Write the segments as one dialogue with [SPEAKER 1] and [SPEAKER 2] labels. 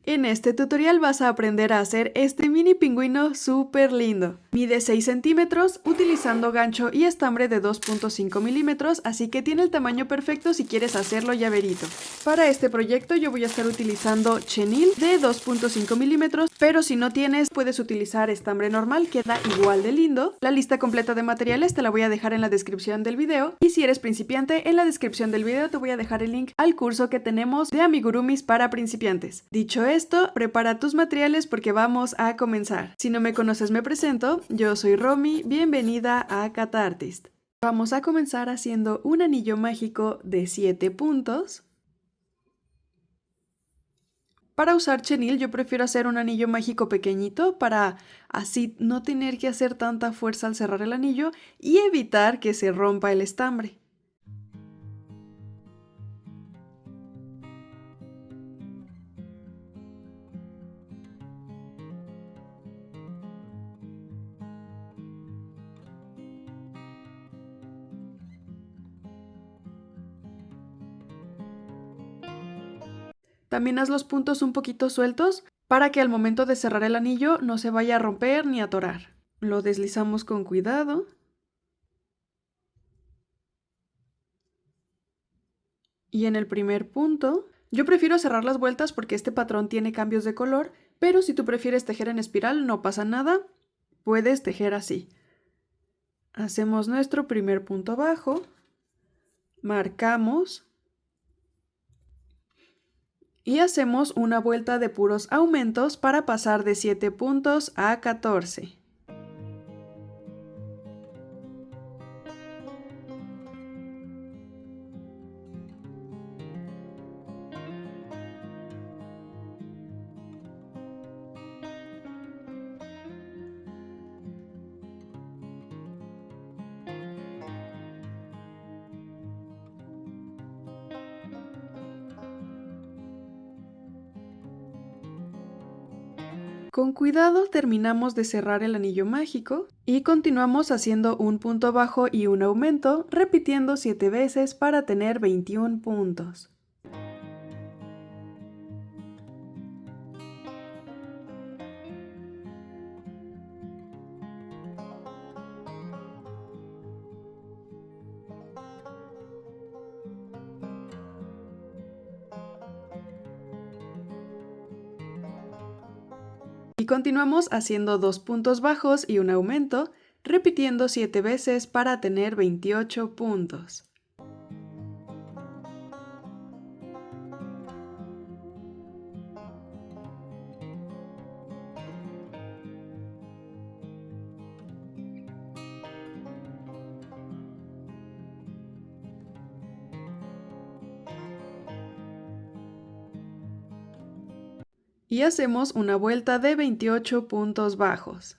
[SPEAKER 1] En este tutorial vas a aprender a hacer este mini pingüino súper lindo. Mide 6 centímetros utilizando gancho y estambre de 2.5 milímetros, así que tiene el tamaño perfecto si quieres hacerlo llaverito. Para este proyecto yo voy a estar utilizando chenil de 2.5 milímetros, pero si no tienes puedes utilizar estambre normal, queda igual de lindo. La lista completa de materiales te la voy a dejar en la descripción del video y si eres principiante en la descripción del video te voy a dejar el link al curso que tenemos de amigurumis para principiantes. Dicho esto, prepara tus materiales porque vamos a comenzar. Si no me conoces me presento, yo soy Romy, bienvenida a Catartist. Vamos a comenzar haciendo un anillo mágico de 7 puntos. Para usar chenil yo prefiero hacer un anillo mágico pequeñito para así no tener que hacer tanta fuerza al cerrar el anillo y evitar que se rompa el estambre. También haz los puntos un poquito sueltos para que al momento de cerrar el anillo no se vaya a romper ni a atorar. Lo deslizamos con cuidado. Y en el primer punto, yo prefiero cerrar las vueltas porque este patrón tiene cambios de color, pero si tú prefieres tejer en espiral no pasa nada, puedes tejer así. Hacemos nuestro primer punto bajo, marcamos y hacemos una vuelta de puros aumentos para pasar de 7 puntos a 14. Con cuidado terminamos de cerrar el anillo mágico y continuamos haciendo un punto bajo y un aumento, repitiendo 7 veces para tener 21 puntos. Y continuamos haciendo 2 puntos bajos y un aumento, repitiendo 7 veces para tener 28 puntos. Y hacemos una vuelta de 28 puntos bajos.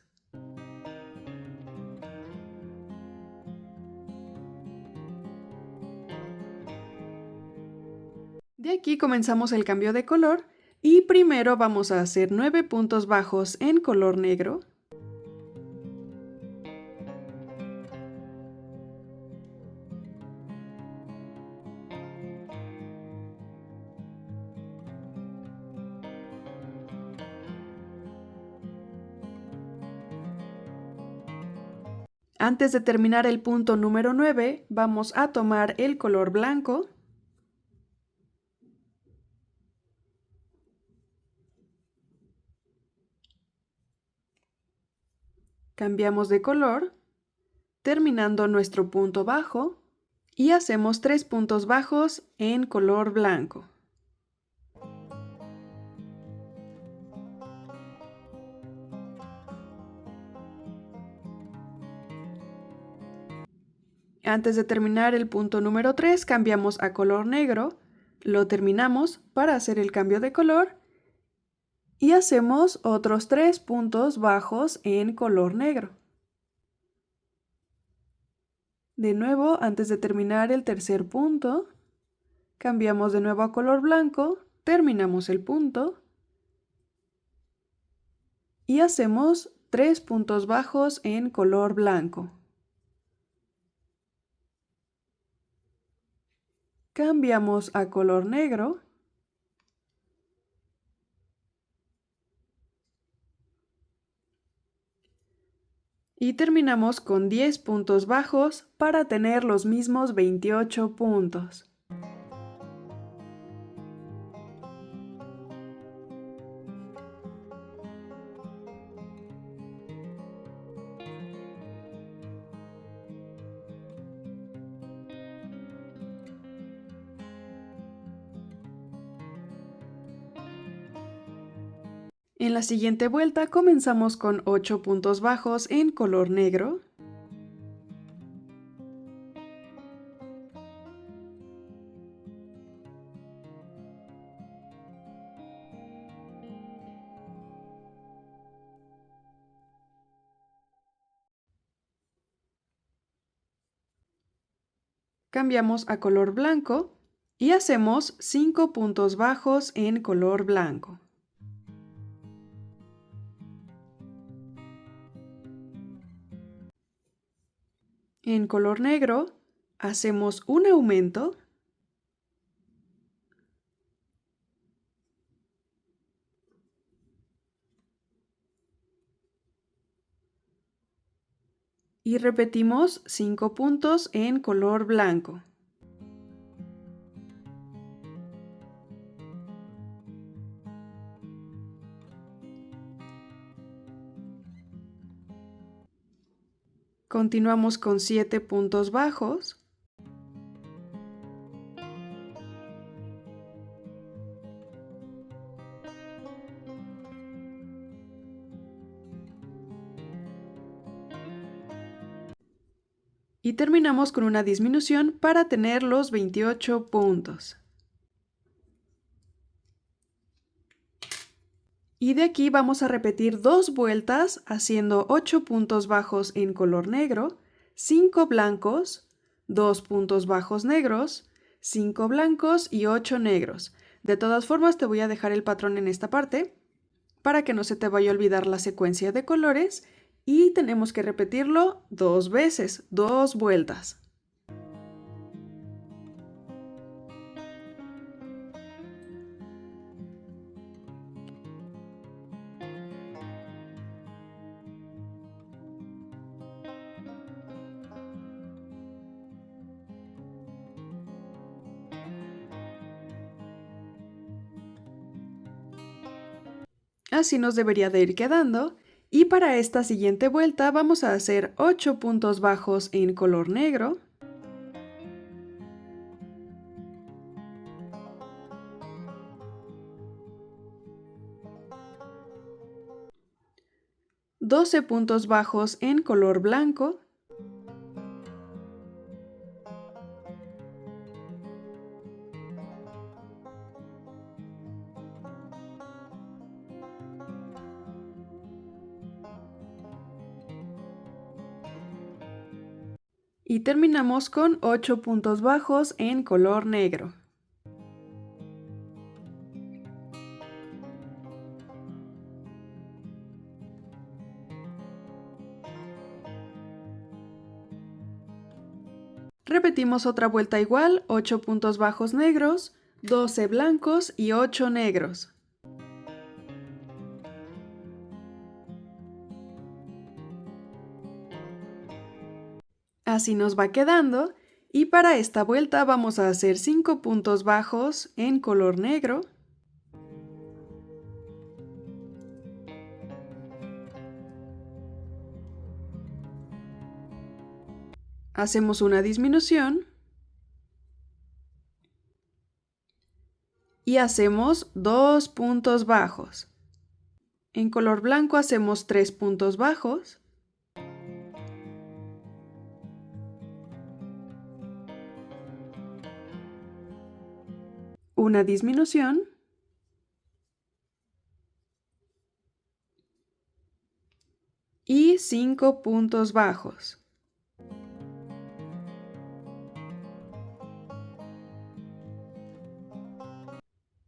[SPEAKER 1] De aquí comenzamos el cambio de color y primero vamos a hacer 9 puntos bajos en color negro. Antes de terminar el punto número 9, vamos a tomar el color blanco. Cambiamos de color, terminando nuestro punto bajo, y hacemos 3 puntos bajos en color blanco. Antes de terminar el punto número 3, cambiamos a color negro, lo terminamos para hacer el cambio de color y hacemos otros 3 puntos bajos en color negro. De nuevo, antes de terminar el tercer punto, cambiamos de nuevo a color blanco, terminamos el punto y hacemos 3 puntos bajos en color blanco. Cambiamos a color negro Y terminamos con 10 puntos bajos para tener los mismos 28 puntos. En la siguiente vuelta comenzamos con 8 puntos bajos en color negro. Cambiamos a color blanco y hacemos 5 puntos bajos en color blanco. En color negro hacemos un aumento y repetimos 5 puntos en color blanco. Continuamos con 7 puntos bajos. Y terminamos con una disminución para tener los 28 puntos. Y de aquí vamos a repetir 2 vueltas haciendo 8 puntos bajos en color negro, 5 blancos, 2 puntos bajos negros, 5 blancos y 8 negros. De todas formas te voy a dejar el patrón en esta parte para que no se te vaya a olvidar la secuencia de colores y tenemos que repetirlo 2 veces, 2 vueltas. Así nos debería de ir quedando. Y para esta siguiente vuelta vamos a hacer 8 puntos bajos en color negro. $12 puntos bajos en color blanco. Y terminamos con 8 puntos bajos en color negro. Repetimos otra vuelta igual, 8 puntos bajos negros, 12 blancos y 8 negros. Así nos va quedando. Y para esta vuelta vamos a hacer 5 puntos bajos en color negro. Hacemos una disminución. Y hacemos 2 puntos bajos. En color blanco hacemos 3 puntos bajos. Una disminución. Y 5 puntos bajos.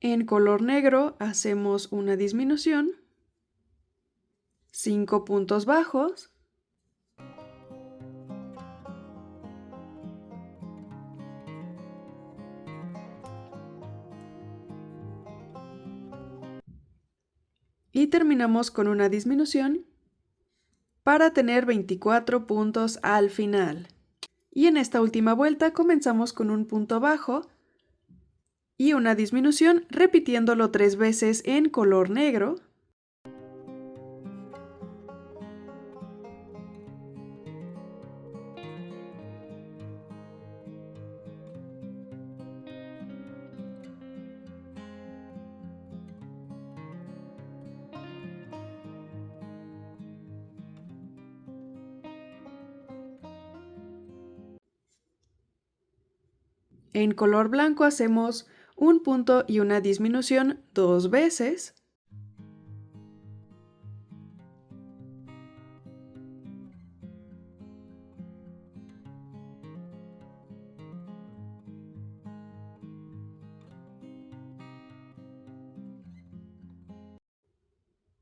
[SPEAKER 1] En color negro hacemos una disminución, 5 puntos bajos, y terminamos con una disminución para tener 24 puntos al final. Y en esta última vuelta comenzamos con un punto bajo y una disminución, repitiéndolo 3 veces en color negro. En color blanco hacemos un punto y una disminución 2 veces.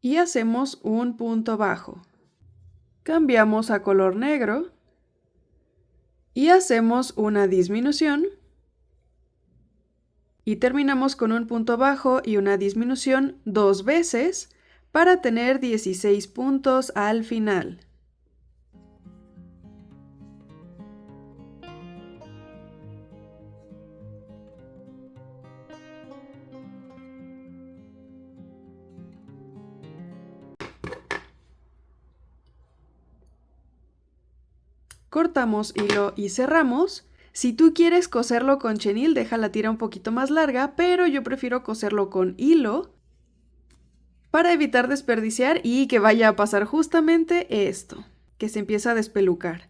[SPEAKER 1] Y hacemos un punto bajo. Cambiamos a color negro y hacemos una disminución. Y terminamos con un punto bajo y una disminución 2 veces para tener 16 puntos al final. Cortamos hilo y cerramos. Si tú quieres coserlo con chenil, deja la tira un poquito más larga, pero yo prefiero coserlo con hilo para evitar desperdiciar y que vaya a pasar justamente esto, que se empieza a despelucar.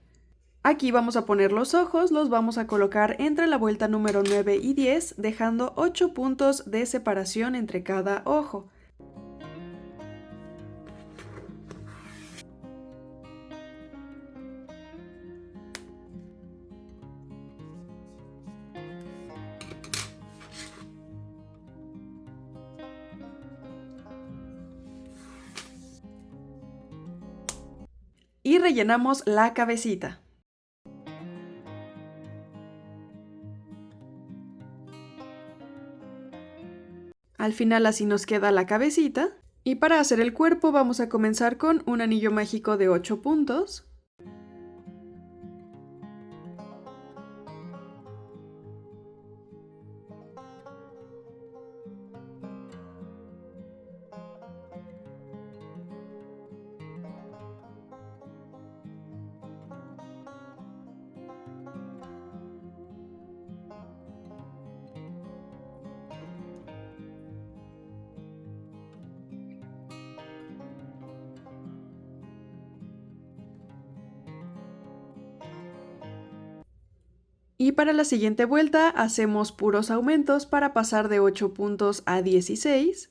[SPEAKER 1] Aquí vamos a poner los ojos, los vamos a colocar entre la vuelta número 9 y 10, dejando 8 puntos de separación entre cada ojo. Y rellenamos la cabecita. Al final así nos queda la cabecita. Y para hacer el cuerpo vamos a comenzar con un anillo mágico de 8 puntos. Y para la siguiente vuelta hacemos puros aumentos para pasar de 8 puntos a 16.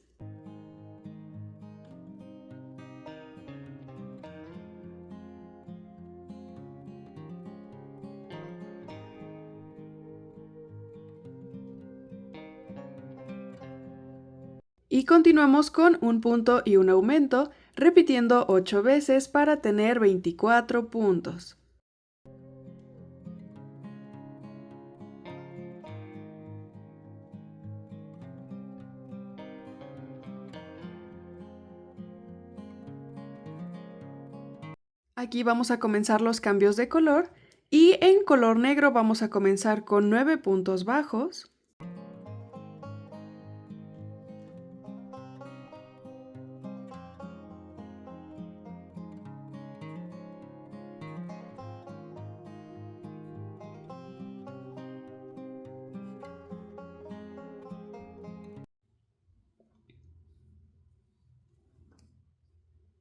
[SPEAKER 1] Y continuamos con un punto y un aumento, repitiendo 8 veces para tener 24 puntos. Aquí vamos a comenzar los cambios de color y en color negro vamos a comenzar con 9 puntos bajos.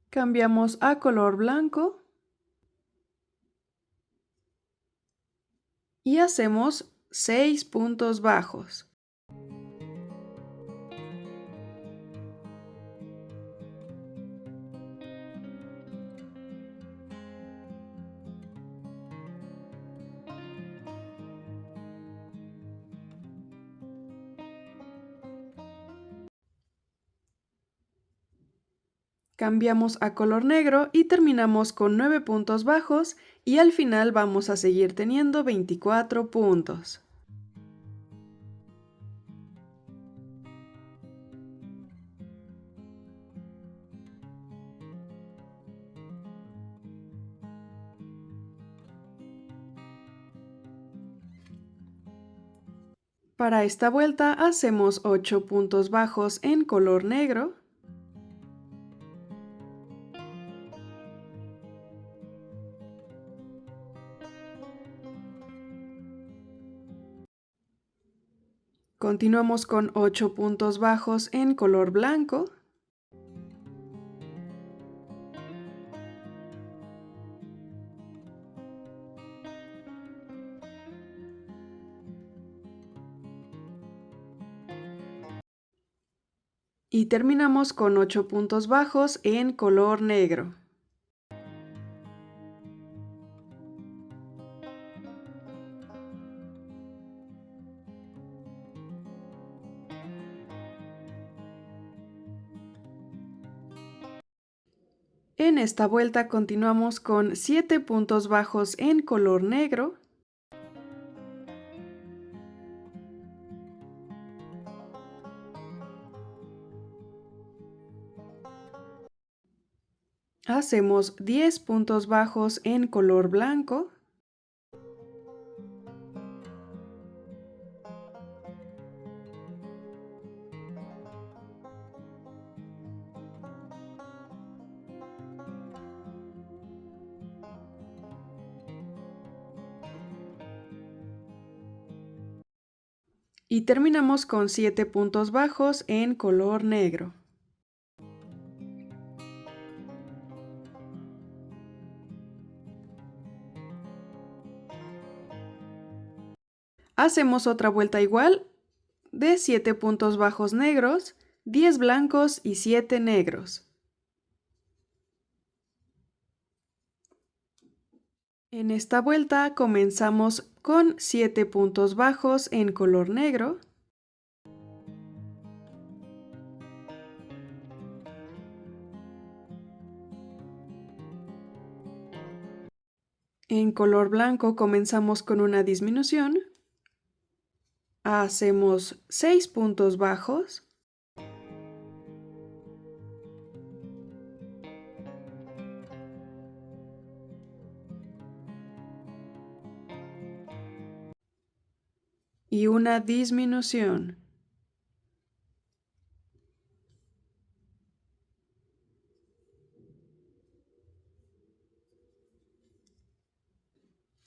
[SPEAKER 1] Cambiamos a color blanco y hacemos 6 puntos bajos. Cambiamos a color negro y terminamos con 9 puntos bajos y al final vamos a seguir teniendo 24 puntos. Para esta vuelta hacemos 8 puntos bajos en color negro. Continuamos con 8 puntos bajos en color blanco. Y terminamos con 8 puntos bajos en color negro. En esta vuelta continuamos con 7 puntos bajos en color negro. Hacemos 10 puntos bajos en color blanco. Y terminamos con 7 puntos bajos en color negro. Hacemos otra vuelta igual de 7 puntos bajos negros, 10 blancos y 7 negros. En esta vuelta comenzamos con 7 puntos bajos en color negro. En color blanco comenzamos con una disminución. Hacemos 6 puntos bajos. Y una disminución.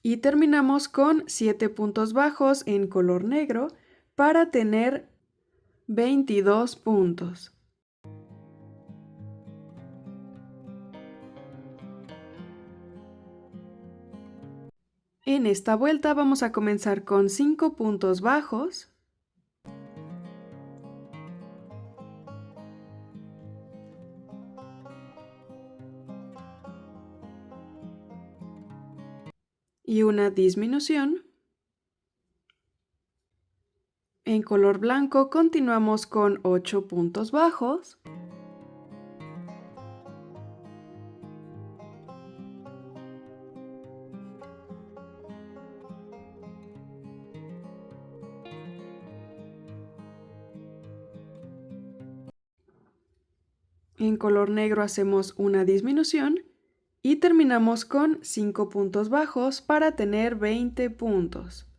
[SPEAKER 1] Y terminamos con 7 puntos bajos en color negro para tener 22 puntos. En esta vuelta vamos a comenzar con 5 puntos bajos. Y una disminución. En color blanco continuamos con 8 puntos bajos. En color negro hacemos una disminución y terminamos con 5 puntos bajos para tener 20 puntos.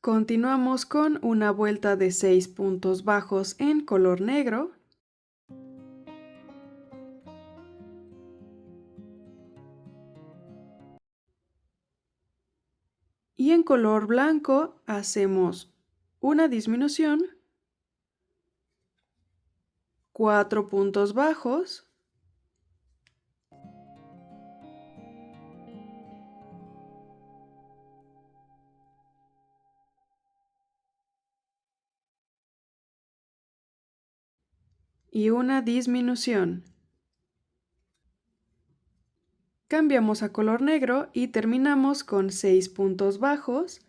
[SPEAKER 1] Continuamos con una vuelta de 6 puntos bajos en color negro. Y en color blanco hacemos una disminución, 4 puntos bajos, y una disminución. Cambiamos a color negro y terminamos con 6 puntos bajos.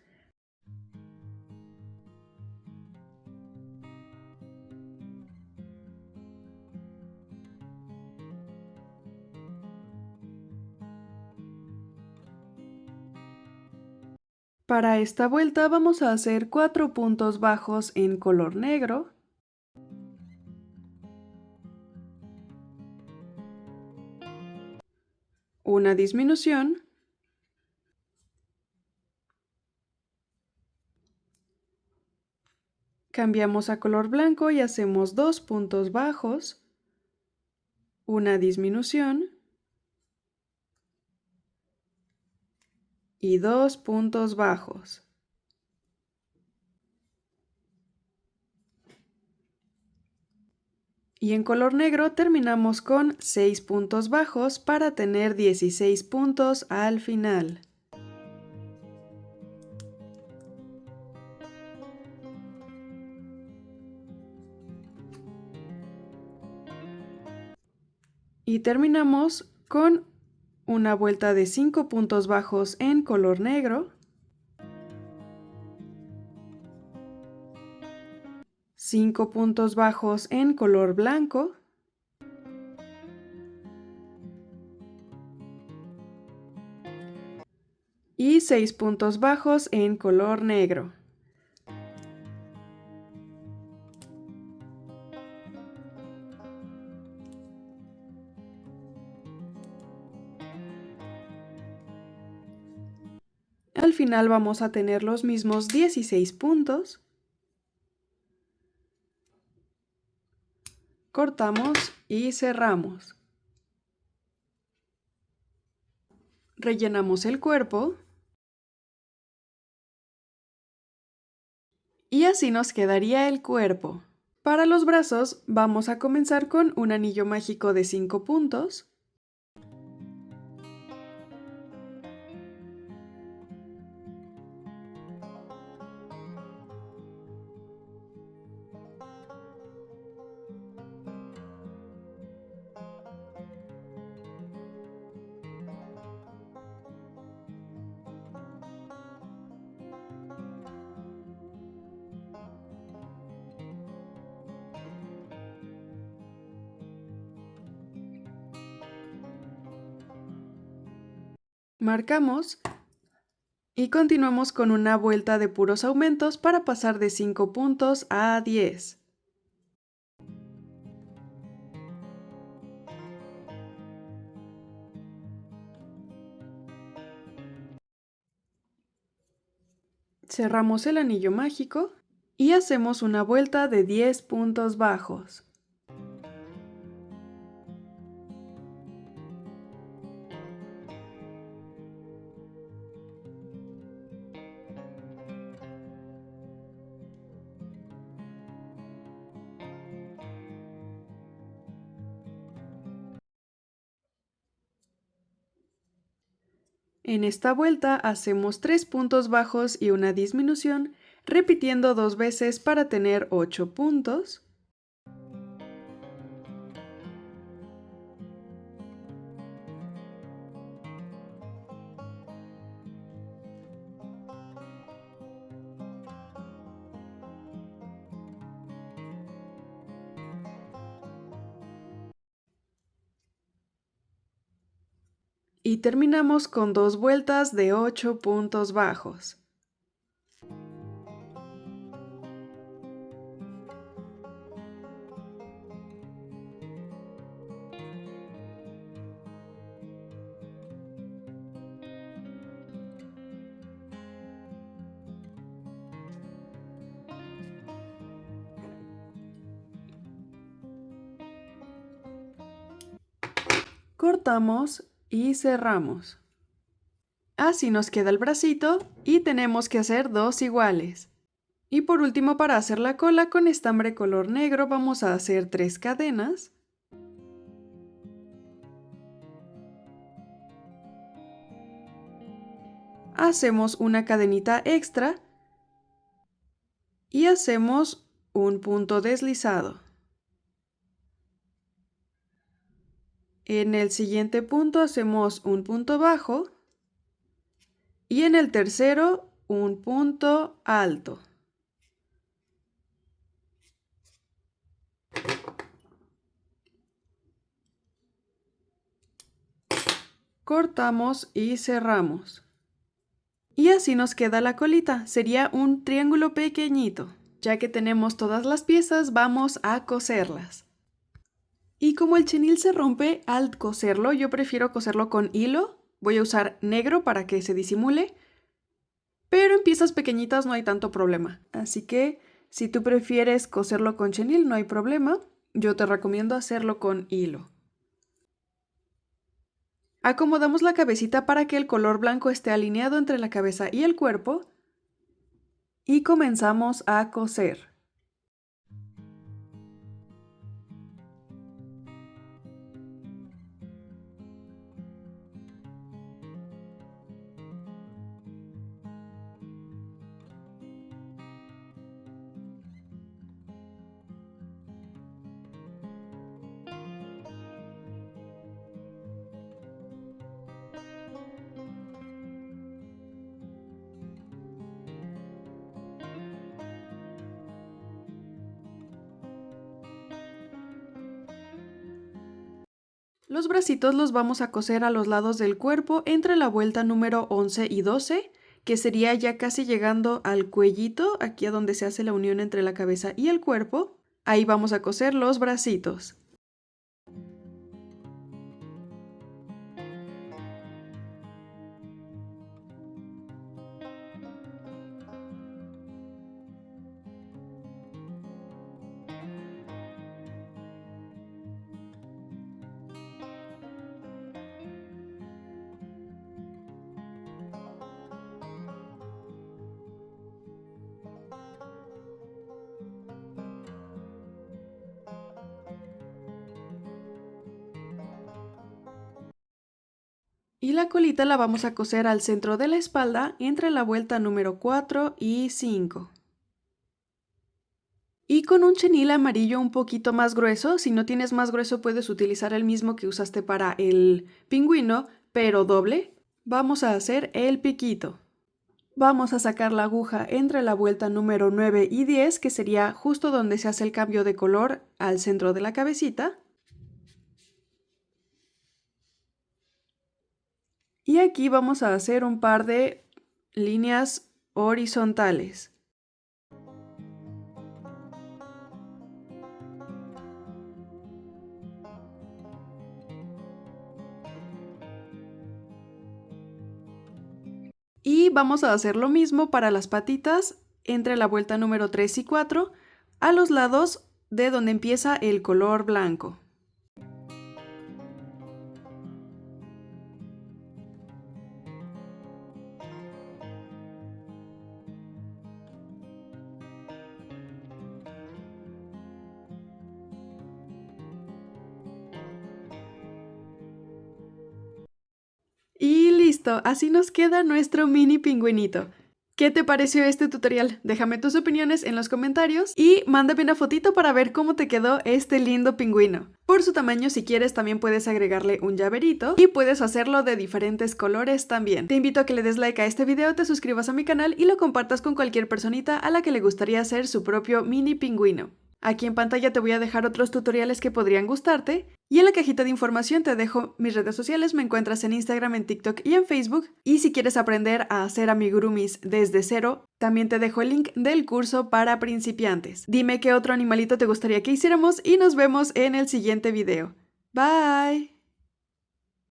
[SPEAKER 1] Para esta vuelta vamos a hacer 4 puntos bajos en color negro. una disminución, cambiamos a color blanco y hacemos 2 puntos bajos, una disminución y 2 puntos bajos. Y en color negro terminamos con 6 puntos bajos para tener 16 puntos al final. Y terminamos con una vuelta de 5 puntos bajos en color negro, 5 puntos bajos en color blanco y 6 puntos bajos en color negro. Al final vamos a tener los mismos 16 puntos. Cortamos y cerramos. Rellenamos el cuerpo. Y así nos quedaría el cuerpo. Para los brazos vamos a comenzar con un anillo mágico de 5 puntos. Marcamos y continuamos con una vuelta de puros aumentos para pasar de 5 puntos a 10. Cerramos el anillo mágico y hacemos una vuelta de 10 puntos bajos. En esta vuelta hacemos 3 puntos bajos y una disminución, repitiendo 2 veces para tener 8 puntos. Y terminamos con 2 vueltas de 8 puntos bajos. Cortamos y cerramos. Así nos queda el bracito y tenemos que hacer 2 iguales. Y por último, para hacer la cola con estambre color negro vamos a hacer 3 cadenas. Hacemos una cadenita extra y hacemos un punto deslizado. En el siguiente punto hacemos un punto bajo y en el tercero un punto alto. Cortamos y cerramos. Y así nos queda la colita, sería un triángulo pequeñito. Ya que tenemos todas las piezas, vamos a coserlas. Y como el chenil se rompe al coserlo, yo prefiero coserlo con hilo. Voy a usar negro para que se disimule, pero en piezas pequeñitas no hay tanto problema. Así que si tú prefieres coserlo con chenil, no hay problema. Yo te recomiendo hacerlo con hilo. Acomodamos la cabecita para que el color blanco esté alineado entre la cabeza y el cuerpo y comenzamos a coser. Los bracitos los vamos a coser a los lados del cuerpo entre la vuelta número 11 y 12, que sería ya casi llegando al cuellito, aquí a donde se hace la unión entre la cabeza y el cuerpo. Ahí vamos a coser los bracitos. Y la colita la vamos a coser al centro de la espalda entre la vuelta número 4 y 5. Y con un chenil amarillo un poquito más grueso, si no tienes más grueso puedes utilizar el mismo que usaste para el pingüino, pero doble, vamos a hacer el piquito. Vamos a sacar la aguja entre la vuelta número 9 y 10, que sería justo donde se hace el cambio de color al centro de la cabecita. Y aquí vamos a hacer un par de líneas horizontales. Y vamos a hacer lo mismo para las patitas entre la vuelta número 3 y 4, a los lados de donde empieza el color blanco. Y listo, así nos queda nuestro mini pingüinito. ¿Qué te pareció este tutorial? Déjame tus opiniones en los comentarios y mándame una fotito para ver cómo te quedó este lindo pingüino. Por su tamaño, si quieres, también puedes agregarle un llaverito y puedes hacerlo de diferentes colores también. Te invito a que le des like a este video, te suscribas a mi canal y lo compartas con cualquier personita a la que le gustaría hacer su propio mini pingüino. Aquí en pantalla te voy a dejar otros tutoriales que podrían gustarte y en la cajita de información te dejo mis redes sociales, me encuentras en Instagram, en TikTok y en Facebook. Y si quieres aprender a hacer amigurumis desde cero, también te dejo el link del curso para principiantes. Dime qué otro animalito te gustaría que hiciéramos y nos vemos en el siguiente video. Bye.